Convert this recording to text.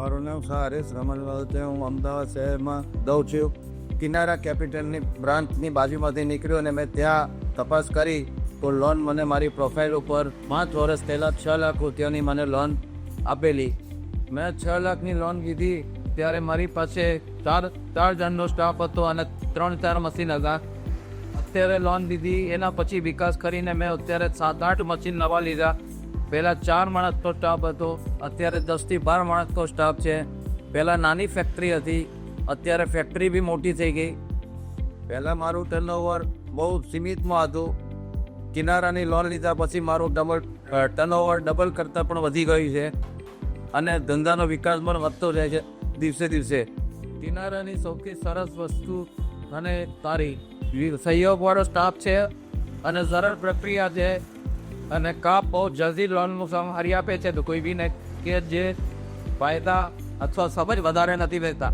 મારું નામ હરેશ રમણલાલ છે. હું અમદાવાદ શહેરમાં દઉં છું. કિનારા કેપિટલની બ્રાન્ચની બાજુમાંથી નીકળ્યો અને મેં ત્યાં તપાસ કરી તો લોન મને મારી પ્રોફાઇલ ઉપર 5 વર્ષ પહેલાં 6 લાખ રૂપિયાની મને લોન આપેલી. મેં 6 લાખની લોન લીધી ત્યારે મારી પાસે ચાર જણનો સ્ટાફ હતો અને 3-4 મશીન હતા. અત્યારે લોન લીધી એના પછી વિકાસ કરીને મેં અત્યારે 7-8 મશીન નવા લીધા. પહેલાં 4 માણસનો સ્ટાફ હતો, અત્યારે 10થી 12 માણસનો સ્ટાફ છે. પહેલાં નાની ફેક્ટરી હતી, અત્યારે ફેક્ટરી બી મોટી થઈ ગઈ. પહેલાં મારું ટર્નઓવર બહુ સીમિતમાં હતું. કિનારાની લોન લીધા પછી મારું ટર્નઓવર ડબલ કરતાં પણ વધી ગયું છે અને ધંધાનો વિકાસ પણ વધતો જાય છે દિવસે દિવસે. કિનારાની સૌથી સરસ વસ્તુ અને સારી સહયોગવાળો સ્ટાફ છે અને સરળ પ્રક્રિયા છે અને કાપ બહુ જલ્દી લોનનું હારી આપે છે. તો કોઈ બીને કે જે ફાયદા અથવા સમજ વધારે નથી લેતા.